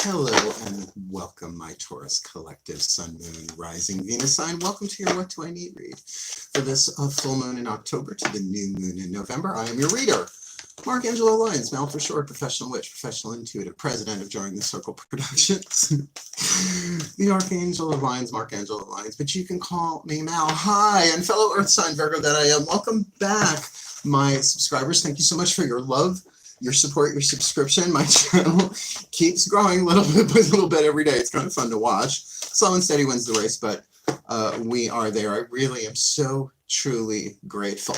Hello and welcome, my Taurus collective, Sun, Moon, Rising, Venus sign. Welcome to your What Do I Need read for this full moon in October to the new moon in November. I am your reader, Angelo, Lyons, Mal for short, professional witch, professional intuitive, president of DrawingTheCircle Productions, the Archangel of Lyons, Angelo of Lyons, but you can call me Mal. Hi, and fellow Earth sign Virgo that I am. Welcome back, my subscribers. Thank you so much for your love, your support, your subscription. My channel keeps growing a little bit every day. It's kind of fun to watch. Slow and steady wins the race, but we are there. I really am so truly grateful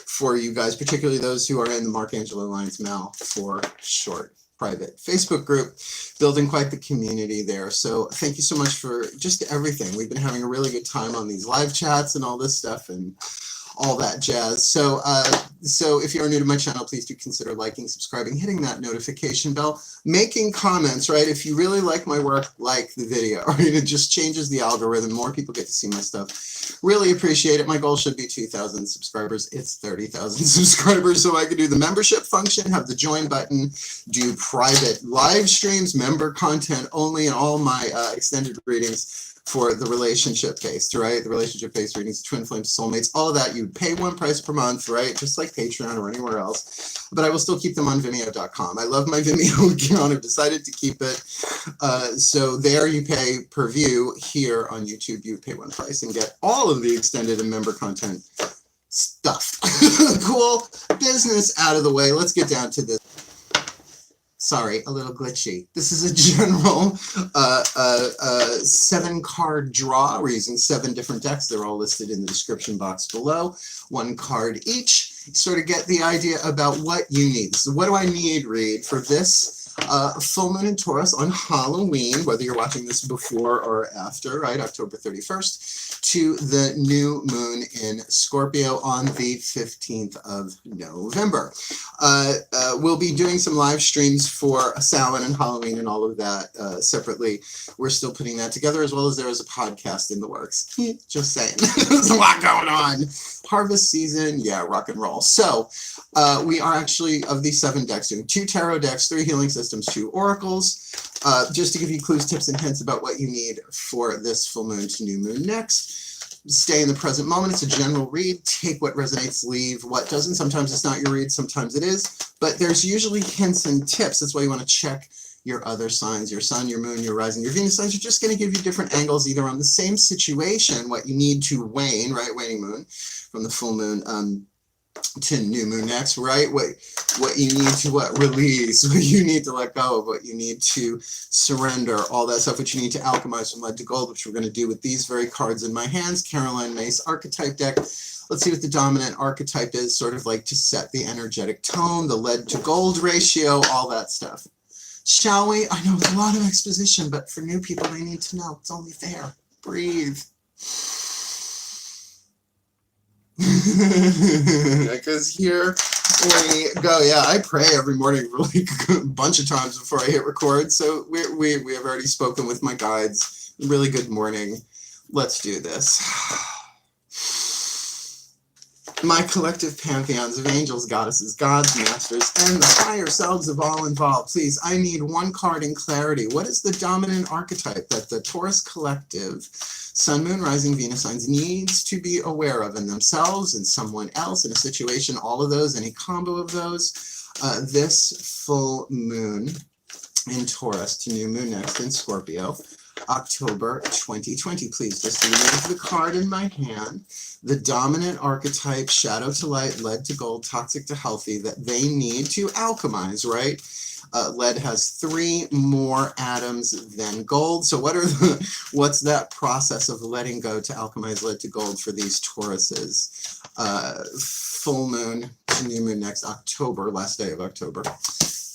for you guys, particularly those who are in the Angelo Lyons Mal for short private Facebook group, building quite the community there. So thank you so much for just everything. We've been having a really good time on these live chats and all this stuff and all that jazz. So if you're new to my channel, please do consider liking, subscribing, hitting that notification bell, making comments, right? If you really like my work, like the video, right? It just changes the algorithm. More people get to see my stuff. Really appreciate it. My goal should be 2,000 subscribers. It's 30,000 subscribers, so I can do the membership function, have the join button, do private live streams, member content only, and all my extended readings for the relationship-based, right? The relationship-based readings, twin flames, soulmates, all of that. You pay one price per month, right? Just like Patreon or anywhere else. But I will still keep them on Vimeo.com. I love my Vimeo account. I've decided to keep it. So there you pay per view. Here on YouTube, you pay one price and get all of the extended and member content stuff. Cool business out of the way. Let's get down to this. Sorry, a little glitchy. This is a general 7-card draw. We're using 7 different decks. They're all listed in the description box below. 1 card each. Sort of get the idea about what you need. So what do I need read for this full moon in Taurus on Halloween, whether you're watching this before or after, right? October 31st. To the new moon in Scorpio on the 15th of November. We'll be doing some live streams for Samhain and Halloween and all of that separately. We're still putting that together, as well as there is a podcast in the works. Just saying. There's a lot going on. Harvest season, yeah, rock and roll. So we are actually, of these 7 decks, doing 2 tarot decks, 3 healing systems, 2 oracles. Just to give you clues, tips, and hints about what you need for this full moon to new moon next. Stay in the present moment. It's a general read. Take what resonates, leave what doesn't. Sometimes it's not your read, sometimes it is. But there's usually hints and tips. That's why you want to check your other signs, your sun, your moon, your rising, your Venus signs. Are just going to give you different angles either on the same situation, what you need to wane, right, waning moon, from the full moon to new moon next, right? What you need to release, what you need to let go of, what you need to surrender, all that stuff, which you need to alchemize from lead to gold, which we're going to do with these very cards in my hands. Caroline Mace archetype deck. Let's see what the dominant archetype is, sort of like to set the energetic tone, the lead to gold ratio, all that stuff. Shall we? I know it's a lot of exposition, but for new people, they need to know. It's only fair. Breathe. Because here we go. Yeah, I pray every morning really a bunch of times before I hit record. So we have already spoken with my guides. Really good morning. Let's do this. My collective pantheons of angels, goddesses, gods, masters, and the higher selves of all involved. Please, I need 1 card in clarity. What is the dominant archetype that the Taurus collective, Sun, Moon, Rising, Venus signs needs to be aware of in themselves and someone else in a situation, all of those, any combo of those? This full moon in Taurus to new moon next in Scorpio, October 2020. Please just remove the card in my hand. The dominant archetype, shadow to light, lead to gold, toxic to healthy, that they need to alchemize, right? Lead has 3 more atoms than gold. So what's that process of letting go to alchemize lead to gold for these Tauruses? Full moon to new moon next October, last day of October.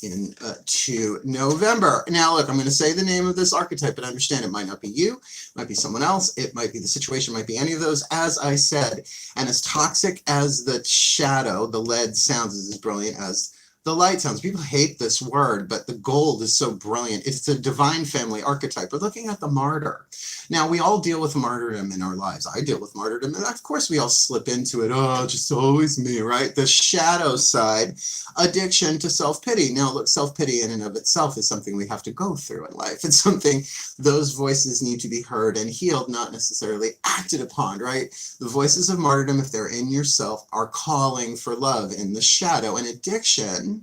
Into November. Now, look, I'm going to say the name of this archetype, but understand it might not be you, it might be someone else, it might be the situation, it might be any of those, as I said. And as toxic as the shadow, the lead sounds, is as brilliant as The light sounds. People hate this word, but the gold is so brilliant. It's a divine family archetype. We're looking at the martyr. Now, we all deal with martyrdom in our lives. I deal with martyrdom, and of course we all slip into it. Oh, just always me, right? The shadow side, addiction to self-pity. Now, look, self-pity in and of itself is something we have to go through in life. It's something, those voices need to be heard and healed, not necessarily acted upon, right? The voices of martyrdom, if they're in yourself, are calling for love in the shadow. And addiction,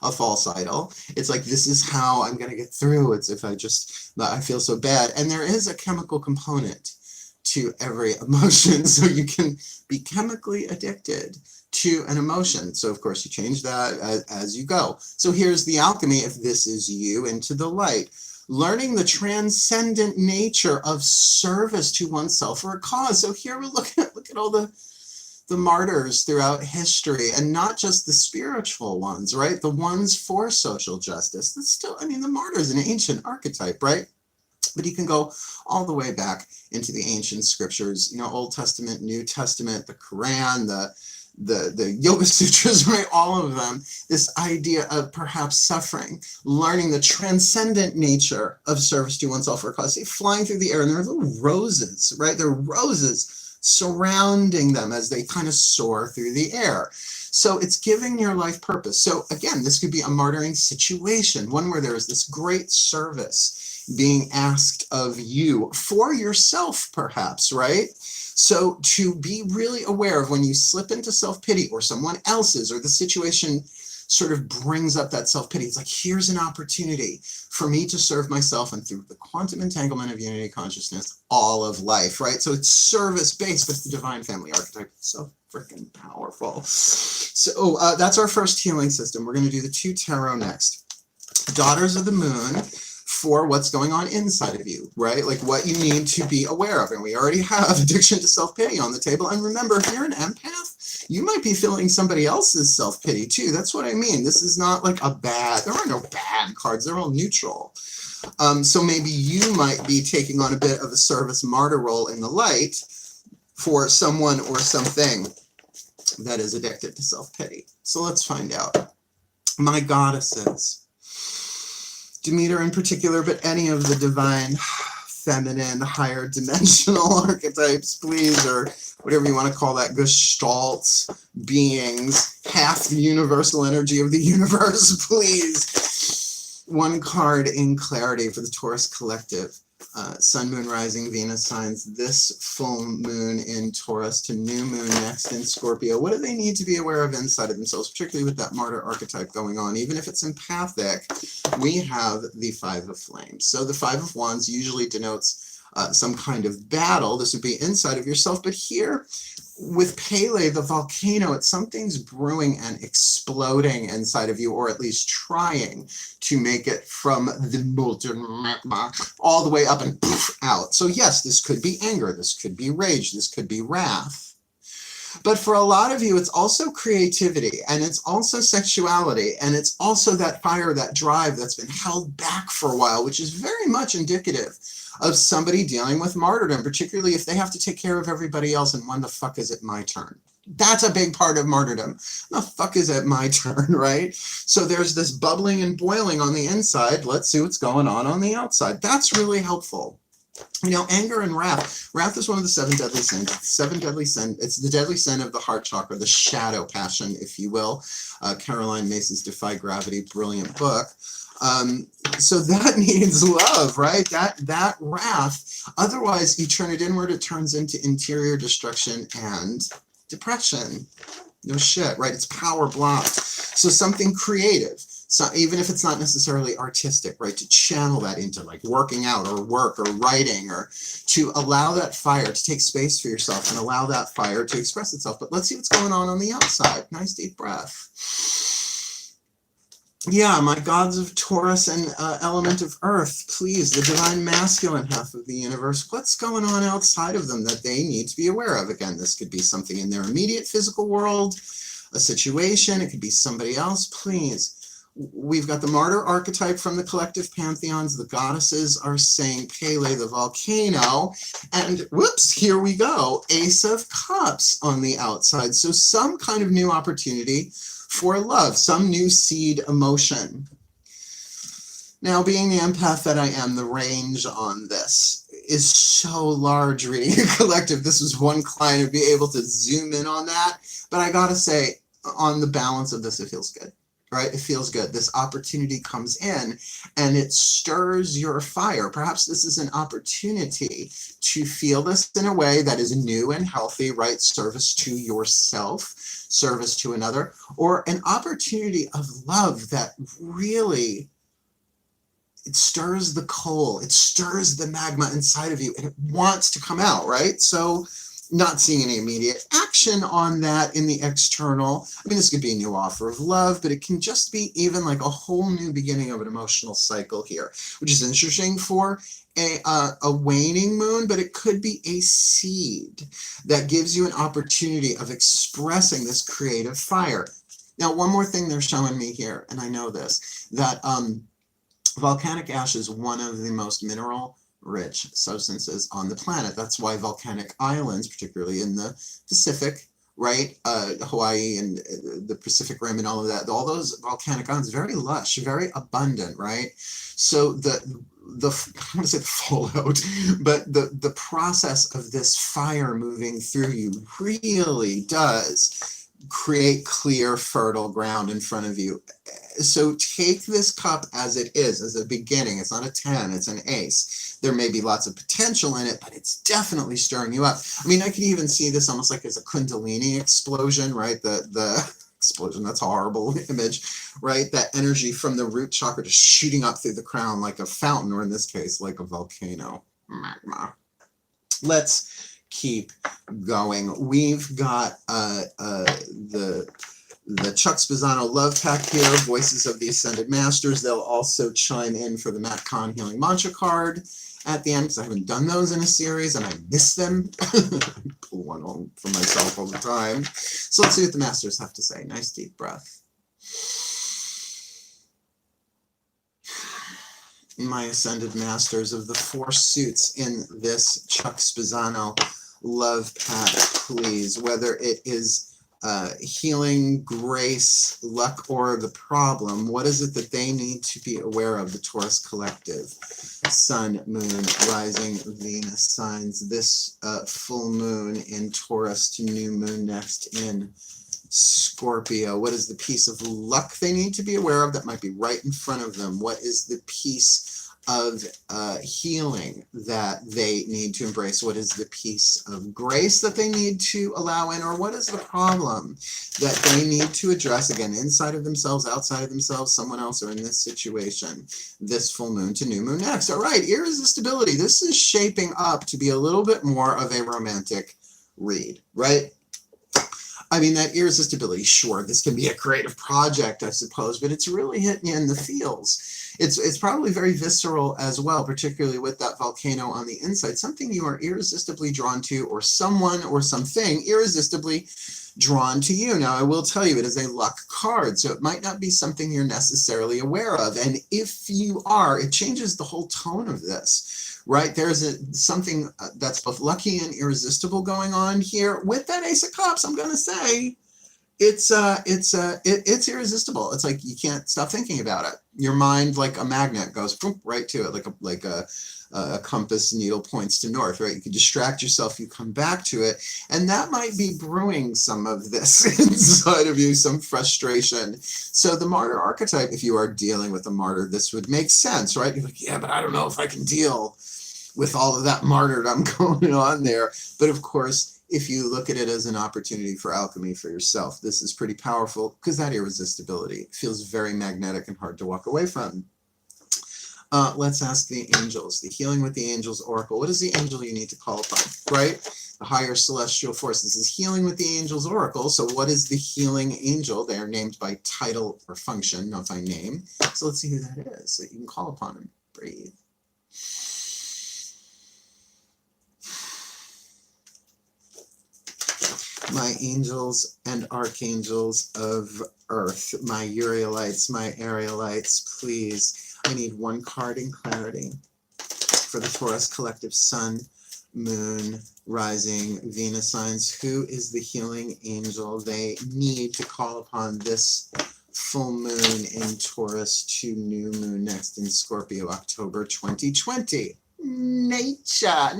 a false idol, it's like, this is how I'm going to get through. It's if I feel so bad. And there is a chemical component to every emotion. So you can be chemically addicted to an emotion. So of course you change that as you go. So here's the alchemy, if this is you, into the light. Learning the transcendent nature of service to oneself or a cause. So here we're look at all the martyrs throughout history, and not just the spiritual ones, right? The ones for social justice. That's still, I mean, the martyr is an ancient archetype, right? But you can go all the way back into the ancient scriptures, you know, Old Testament, New Testament, the Quran, the Yoga Sutras, right? All of them, this idea of perhaps suffering, learning the transcendent nature of service to oneself or a cause. See, flying through the air, and there are little roses, right? There are roses surrounding them as they kind of soar through the air. So it's giving your life purpose. So again, this could be a martyring situation, one where there is this great service being asked of you for yourself, perhaps, right? So to be really aware of when you slip into self-pity, or someone else's, or the situation sort of brings up that self-pity. It's like, here's an opportunity for me to serve myself, and through the quantum entanglement of unity consciousness, all of life, right? So it's service-based, but it's the divine family archetype. It's so freaking powerful. So that's our first healing system. We're going to do the 2 tarot next. Daughters of the Moon, for what's going on inside of you, right? Like what you need to be aware of. And we already have addiction to self-pity on the table. And remember, if you're an empath, you might be feeling somebody else's self-pity too. That's what I mean. This is not like there are no bad cards. They're all neutral. So maybe you might be taking on a bit of a service martyr role in the light for someone or something that is addicted to self-pity. So let's find out. My goddesses, Demeter in particular, but any of the divine feminine higher dimensional archetypes, please, or whatever you want to call that, gestalts, beings, half the universal energy of the universe, please. 1 card in clarity for the Taurus collective. Sun, Moon, Rising, Venus signs this full moon in Taurus to new moon next in Scorpio. What do they need to be aware of inside of themselves, particularly with that martyr archetype going on? Even if it's empathic, we have the 5 of Flames. So the 5 of Wands usually denotes some kind of battle. This would be inside of yourself, but here with Pele, the volcano, it's something's brewing and exploding inside of you, or at least trying to make it from the molten magma all the way up and poof, out. So yes, this could be anger, this could be rage, this could be wrath. But for a lot of you, it's also creativity, and it's also sexuality, and it's also that fire, that drive that's been held back for a while, which is very much indicative of somebody dealing with martyrdom, particularly if they have to take care of everybody else, and when the fuck is it my turn? That's a big part of martyrdom. The fuck is it my turn, right? So there's this bubbling and boiling on the inside. Let's see what's going on the outside. That's really helpful. You know, anger and wrath. Wrath is one of the 7 deadly sins. It's the 7 deadly sin. It's the deadly sin of the heart chakra, the shadow passion, if you will. Caroline Mace's Defy Gravity, brilliant book. So that needs love, right? That wrath. Otherwise, you turn it inward, it turns into interior destruction and depression. No shit, right? It's power blocked. So something creative. So even if it's not necessarily artistic, right, to channel that into like working out or work or writing, or to allow that fire to take space for yourself and allow that fire to express itself. But let's see what's going on the outside. Nice deep breath. Yeah, my gods of Taurus and element of Earth, please, the divine masculine half of the universe, what's going on outside of them that they need to be aware of? Again, this could be something in their immediate physical world, a situation, it could be somebody else. Please, we've got the martyr archetype from the collective pantheons. The goddesses are saying Pele, the volcano. And whoops, here we go. Ace of Cups on the outside. So some kind of new opportunity for love, some new seed emotion. Now, being the empath that I am, the range on this is so large reading a collective. This was one client to be able to zoom in on that. But I gotta say, on the balance of this, it feels good, right? It feels good. This opportunity comes in and it stirs your fire. Perhaps this is an opportunity to feel this in a way that is new and healthy, right? Service to yourself, service to another, or an opportunity of love that really, it stirs the coal, it stirs the magma inside of you, and it wants to come out, right? So not seeing any immediate action on that in the external. I mean, this could be a new offer of love, but it can just be even like a whole new beginning of an emotional cycle here, which is interesting for a waning moon, but it could be a seed that gives you an opportunity of expressing this creative fire. Now, one more thing they're showing me here, and I know this, that volcanic ash is one of the most mineral-rich substances on the planet. That's why volcanic islands, particularly in the Pacific, right, Hawaii and the Pacific Rim and all of that, all those volcanic islands, very lush, very abundant, right? So I want to say the fallout, but the process of this fire moving through you really does create clear, fertile ground in front of you. So take this cup as it is, as a beginning. It's not a 10, it's an ace. There may be lots of potential in it, but it's definitely stirring you up. I mean, I could even see this almost like as a Kundalini explosion, right? The explosion, that's a horrible image, right? That energy from the root chakra just shooting up through the crown like a fountain, or in this case, like a volcano. Magma. Let's keep going. We've got the Chuck Spezzano Love Pack here, Voices of the Ascended Masters. They'll also chime in for the Matt Kahn Healing Mantra card at the end, because I haven't done those in a series and I miss them. I pull one on for myself all the time. So let's see what the Masters have to say. Nice deep breath. My Ascended Masters, of the 4 suits in this Chuck Spezzano Love Pack, please, whether it is healing, grace, luck, or the problem, what is it that they need to be aware of? The Taurus collective, Sun, Moon, Rising, Venus signs, this full moon in Taurus to new moon next in Scorpio. What is the piece of luck they need to be aware of that might be right in front of them? What is the piece of healing that they need to embrace? What is the piece of grace that they need to allow in? Or what is the problem that they need to address, again, inside of themselves, outside of themselves, someone else, or in this situation, this full moon to new moon next? All right, irresistibility. This is shaping up to be a little bit more of a romantic read, right? I mean, that irresistibility, sure, this can be a creative project, I suppose, but it's really hitting you in the feels. It's probably very visceral as well, particularly with that volcano on the inside, something you are irresistibly drawn to, or someone or something irresistibly drawn to you. Now, I will tell you, it is a luck card, so it might not be something you're necessarily aware of. And if you are, it changes the whole tone of this, right? There's something that's both lucky and irresistible going on here. With that Ace of Cups, I'm going to say, it's irresistible. It's like you can't stop thinking about it. Your mind, like a magnet, goes right to it, like a compass needle points to north, right? You can distract yourself, you come back to it, and that might be brewing some of this inside of you, some frustration. So the martyr archetype, if you are dealing with a martyr, this would make sense, right? You're like, yeah, but I don't know if I can deal with all of that martyrdom going on there. But of course, if you look at it as an opportunity for alchemy for yourself, this is pretty powerful, because that irresistibility feels very magnetic and hard to walk away from. Let's ask the angels. The Healing with the Angels Oracle. What is the angel you need to call upon, right? The higher celestial force. This is Healing with the Angels Oracle. So what is the healing angel? They are named by title or function, not by name. So let's see who that is, so you can call upon him. Breathe. my angels and archangels of earth, my Urielites, my Arielites, please. I need one card in clarity for the Taurus collective sun, moon, rising, Venus signs. Who is the healing angel they need to call upon this full moon in Taurus to new moon next in Scorpio, October 2020? Nature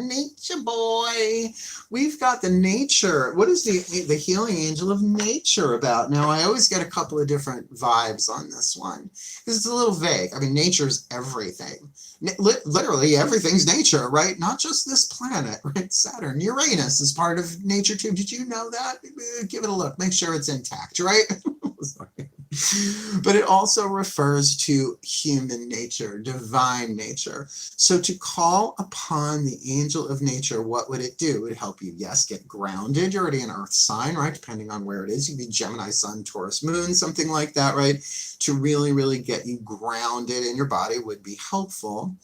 boy. We've got the nature. What is the healing angel of nature about? Now, I always get a couple of different vibes on this one because it's a little vague. I mean, nature's everything. Literally everything's nature, right? Not just this planet, right? Saturn, Uranus is part of nature too. Did you know that? Give it a look. Make sure it's intact, right? Sorry. But it also refers to human nature, divine nature. So to call upon the angel of nature, what would it do? It would help you, yes, get grounded. You're already an earth sign, right? Depending on where it is. You'd be Gemini, Sun, Taurus, Moon, something like that, right? To really, really get you grounded in your body would be helpful.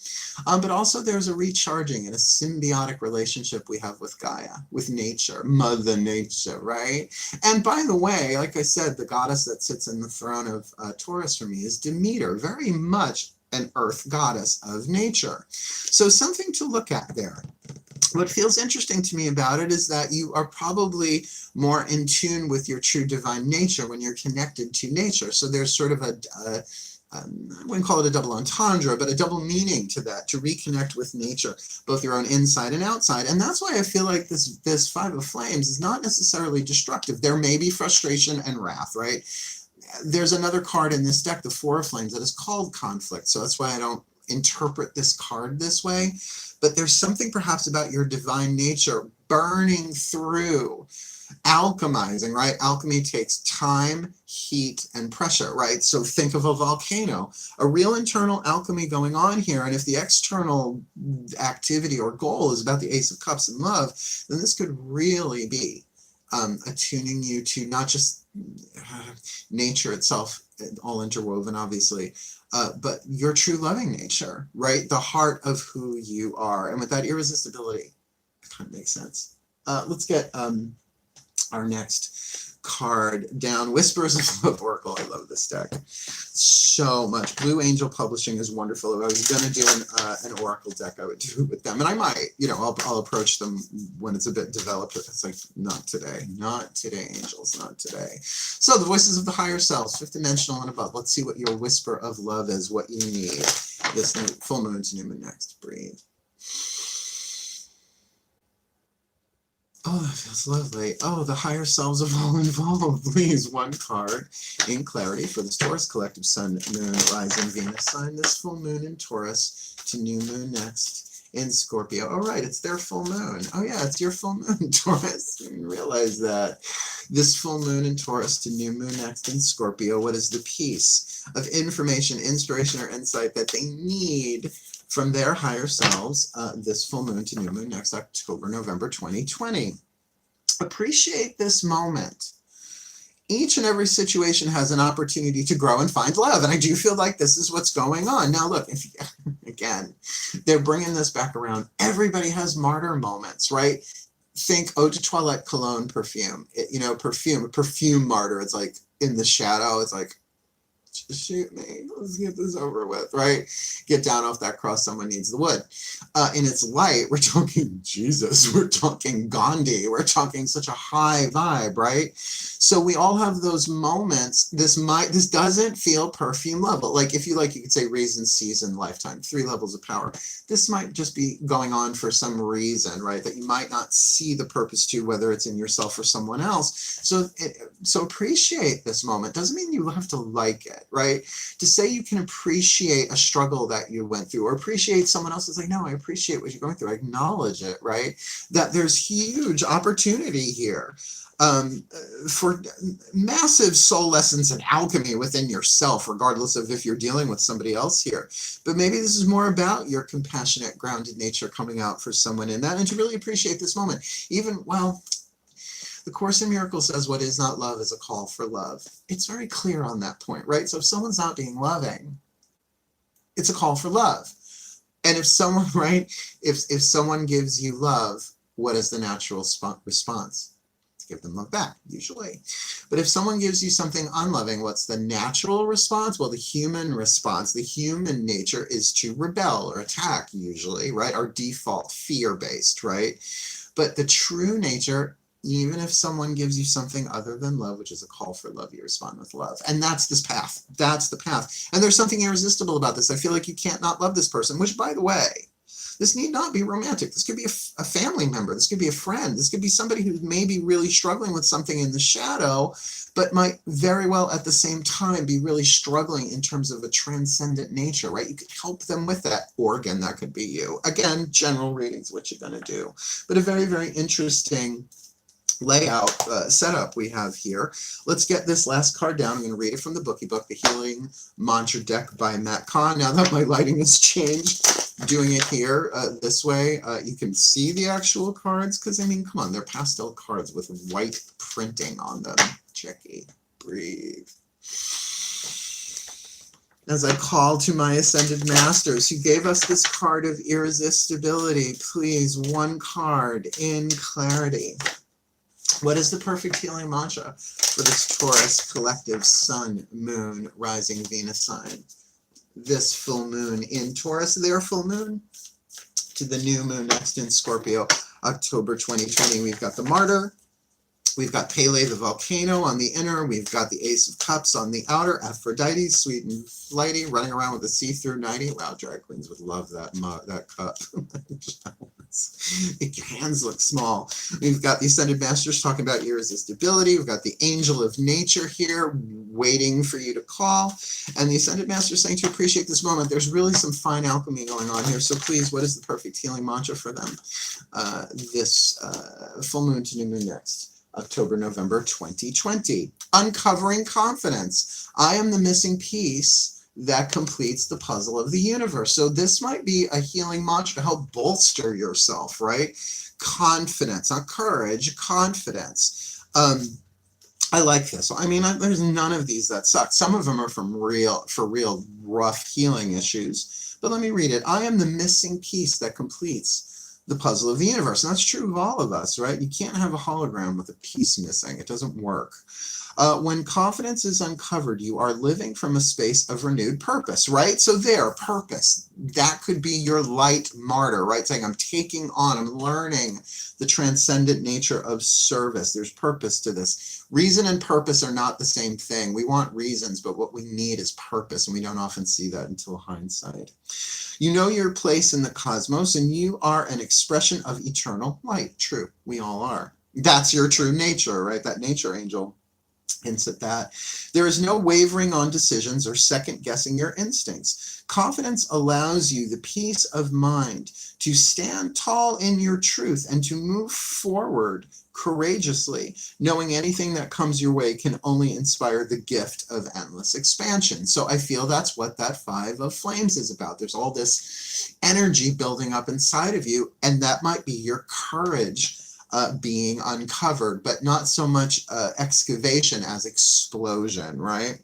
But also there's a recharging and a symbiotic relationship we have with Gaia, with nature, Mother Nature, right? And by the way, like I said, the goddess that sits in the throne of Taurus for me is Demeter, very much an earth goddess of nature. So something to look at there. What feels interesting to me about it is that you are probably more in tune with your true divine nature when you're connected to nature. So there's sort of I wouldn't call it a double entendre, but a double meaning to that, to reconnect with nature, both your own inside and outside. And that's why I feel like this Five of Flames is not necessarily destructive. There may be frustration and wrath, right? There's another card in this deck, the Four of Flames, that is called conflict. So that's why I don't interpret this card this way. But there's something perhaps about your divine nature burning through, alchemizing, right? Alchemy takes time, heat, and pressure, right? So think of a volcano, a real internal alchemy going on here. And if the external activity or goal is about the Ace of Cups and love, then this could really be attuning you to not just nature itself, all interwoven, obviously, but your true loving nature, right? The heart of who you are. And with that irresistibility, it kind of makes sense. Let's get our next card down. Whispers of Love Oracle. I love this deck so much. Blue Angel Publishing is wonderful. If I was going to do an Oracle deck, I would do it with them. And I might, I'll approach them when it's a bit developed. It's like, not today. Not today, angels. Not today. So the voices of the higher selves, fifth dimensional and above. Let's see what your whisper of love is, what you need. This full moon to new moon next. Breathe. Oh, that feels lovely. Oh, the higher selves of all involved. Please, one card in clarity for this Taurus collective sun, moon, rising, Venus sign. This full moon in Taurus to new moon next in Scorpio. Oh, right, it's their full moon. Oh, yeah, it's your full moon, Taurus. I didn't realize that. This full moon in Taurus to new moon next in Scorpio. What is the piece of information, inspiration, or insight that they need from their higher selves this full moon to new moon next October, November 2020. Appreciate this moment. Each and every situation has an opportunity to grow and find love. And I do feel like this is what's going on. Now, look, again, they're bringing this back around. Everybody has martyr moments, right? Think Eau de Toilette cologne perfume. Perfume martyr. It's like in the shadow. It's like, just shoot me. Let's get this over with, right? Get down off that cross. Someone needs the wood. In its light, we're talking Jesus. We're talking Gandhi. We're talking such a high vibe, right? So we all have those moments. This doesn't feel perfume level. Like if you like, you could say reason, season, lifetime, 3 levels of power. This might just be going on for some reason, right? That you might not see the purpose to, whether it's in yourself or someone else. So appreciate this moment. Doesn't mean you have to like it, right? To say you can appreciate a struggle that you went through or appreciate someone else is like, no, I appreciate what you're going through. I acknowledge it, right? That there's huge opportunity here for massive soul lessons and alchemy within yourself, regardless of if you're dealing with somebody else here. But maybe this is more about your compassionate, grounded nature coming out for someone in that, and to really appreciate this moment. The Course in Miracles says what is not love is a call for love. It's very clear on that point, right? So if someone's not being loving, it's a call for love. And if someone, right, if someone gives you love, what is the natural response? To give them love back, usually. But if someone gives you something unloving, what's the natural response? Well, the human response, the human nature is to rebel or attack, usually, right? Our default fear-based, right? But the true nature, even if someone gives you something other than love, which is a call for love, you respond with love. And that's this path. That's the path. And there's something irresistible about this. I feel like you can't not love this person, which, by the way, this need not be romantic. This could be a family member. This could be a friend. This could be somebody who's maybe really struggling with something in the shadow, but might very well at the same time be really struggling in terms of a transcendent nature, right? You could help them with that. Or again, that could be you. Again, general readings, what you're going to do. But a very, very interesting layout setup we have here. Let's get this last card down. I'm going to read it from the bookie book, the Healing Mantra Deck by Matt Kahn. Now that my lighting has changed, doing it here this way, you can see the actual cards, because I mean, come on, they're pastel cards with white printing on them. Jackie, breathe. As I call to my Ascended Masters who gave us this card of irresistibility, please, one card in clarity. What is the perfect healing mantra for this Taurus collective Sun, Moon, Rising Venus sign? This full moon in Taurus, their full moon, to the new moon next in Scorpio, October 2020. We've got the Martyr. We've got Pele the volcano on the inner. We've got the Ace of Cups on the outer. Aphrodite, sweet and flighty, running around with a see-through nightie. Wow, drag queens would love that cup. Make your hands look small. We've got the Ascended Masters talking about irresistibility. We've got the Angel of Nature here waiting for you to call. And the Ascended Masters saying to appreciate this moment. There's really some fine alchemy going on here. So please, what is the perfect healing mantra for them? This full moon to new moon next. October, November 2020. Uncovering confidence. I am the missing piece that completes the puzzle of the universe. So this might be a healing mantra to help bolster yourself, right? Confidence, not courage, confidence. I like this. I mean, there's none of these that suck. Some of them are for real rough healing issues. But let me read it. I am the missing piece that completes the puzzle of the universe. And that's true of all of us, right? You can't have a hologram with a piece missing. It doesn't work. When confidence is uncovered, you are living from a space of renewed purpose, right? So there, purpose. That could be your light martyr, right? Saying, I'm taking on, I'm learning the transcendent nature of service. There's purpose to this. Reason and purpose are not the same thing. We want reasons, but what we need is purpose, and we don't often see that until hindsight. You know your place in the cosmos, and you are an expression of eternal light. True, we all are. That's your true nature, right? That nature angel hints at that. There is no wavering on decisions or second-guessing your instincts. Confidence allows you the peace of mind to stand tall in your truth and to move forward courageously, knowing anything that comes your way can only inspire the gift of endless expansion. So I feel that's what that Five of Flames is about. There's all this energy building up inside of you, and that might be your courage being uncovered, but not so much excavation as explosion, right?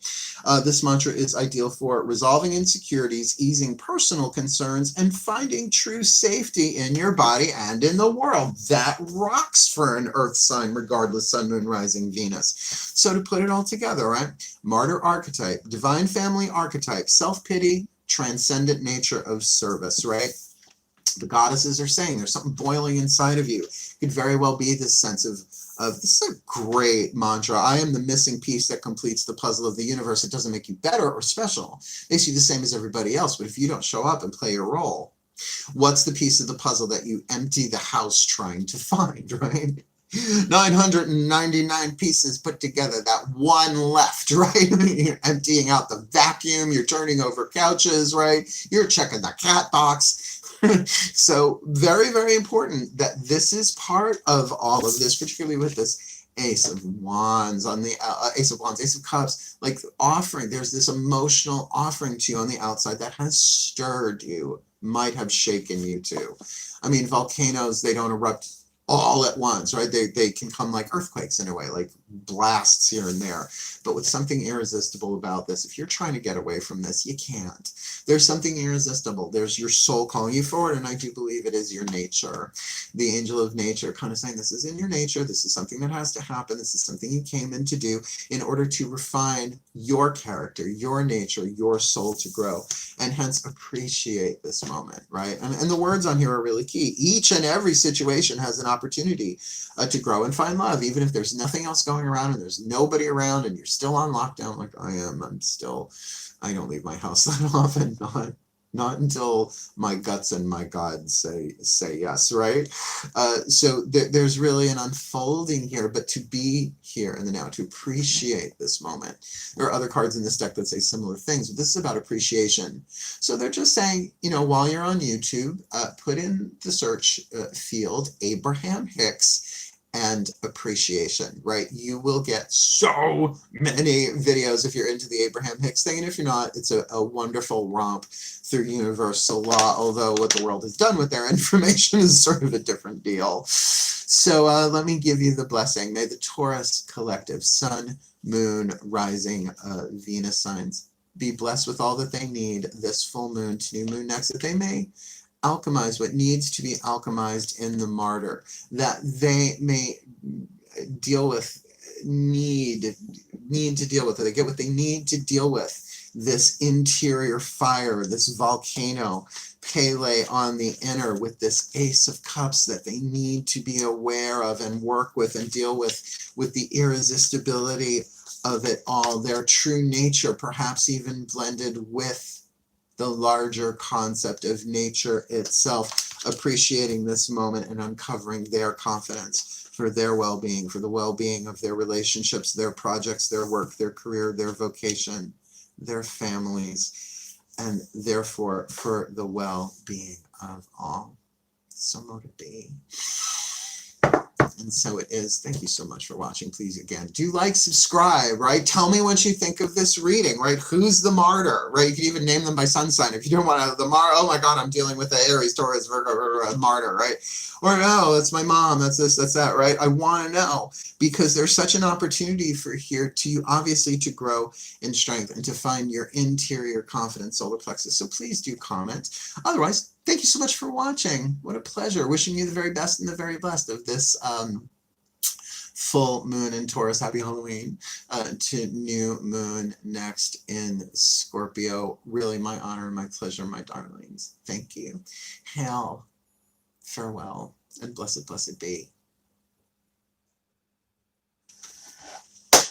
This mantra is ideal for resolving insecurities, easing personal concerns, and finding true safety in your body and in the world. That rocks for an earth sign, regardless, sun, moon, rising, Venus. So to put it all together, right? Martyr archetype, divine family archetype, self-pity, transcendent nature of service, right? The goddesses are saying there's something boiling inside of you. It could very well be this sense of this is a great mantra. I am the missing piece that completes the puzzle of the universe. It doesn't make you better or special. It makes you the same as everybody else. But if you don't show up and play your role, what's the piece of the puzzle that you empty the house trying to find, right? 999 pieces put together, that one left, right? You're emptying out the vacuum, you're turning over couches, right? You're checking the cat box. So very, very important that this is part of all of this, particularly with this Ace of Wands on the Ace of Wands, Ace of Cups, like offering. There's this emotional offering to you on the outside that has stirred you, might have shaken you too. I mean, volcanoes, they don't erupt all at once, right? They can come like earthquakes in a way, like blasts here and there. But with something irresistible about this, if you're trying to get away from this, you can't. There's something irresistible. There's your soul calling you forward, and I do believe it is your nature. The angel of nature kind of saying this is in your nature, this is something that has to happen, this is something you came in to do in order to refine your character, your nature, your soul to grow, and hence appreciate this moment, right? And the words on here are really key. Each and every situation has an opportunity to grow and find love, even if there's nothing else going around and there's nobody around and you're still on lockdown like I am. I don't leave my house that often, not until my guts and my God say yes, right? So there's really an unfolding here, but to be here in the now, to appreciate this moment. There are other cards in this deck that say similar things, but this is about appreciation. So they're just saying, you know, while you're on YouTube, put in the search field Abraham Hicks and appreciation, right? You will get so many videos if you're into the Abraham Hicks thing, and if you're not, it's a wonderful romp through universal law, although what the world has done with their information is sort of a different deal. So let me give you the blessing. May the Taurus collective, Sun, Moon, Rising, Venus signs be blessed with all that they need this full moon to new moon next, that they may alchemize what needs to be alchemized in the martyr, that they may deal with need to deal with it. They get what they need to deal with. This interior fire, this volcano, Pele on the inner with this Ace of Cups that they need to be aware of and work with and deal with the irresistibility of it all, their true nature, perhaps even blended with the larger concept of nature itself, appreciating this moment and uncovering their confidence for their well-being, for the well-being of their relationships, their projects, their work, their career, their vocation, their families, and therefore for the well-being of all. So mote it be. And so it is. Thank you so much for watching. Please, again, do like, subscribe, right? Tell me what you think of this reading, right? Who's the martyr, right? You can even name them by sun sign. If you don't want to, the martyr, oh my God, I'm dealing with the Aries, Taurus, Virgo, martyr, right? Or no, that's my mom, that's this, that's that, right? I want to know, because there's such an opportunity for here to obviously to grow in strength and to find your interior confidence, solar plexus. So please do comment. Otherwise, thank you so much for watching. What a pleasure. Wishing you the very best and the very blessed of this full moon in Taurus. Happy Halloween to new moon next in Scorpio. Really my honor and my pleasure, my darlings. Thank you. Hail, farewell, and blessed, blessed be.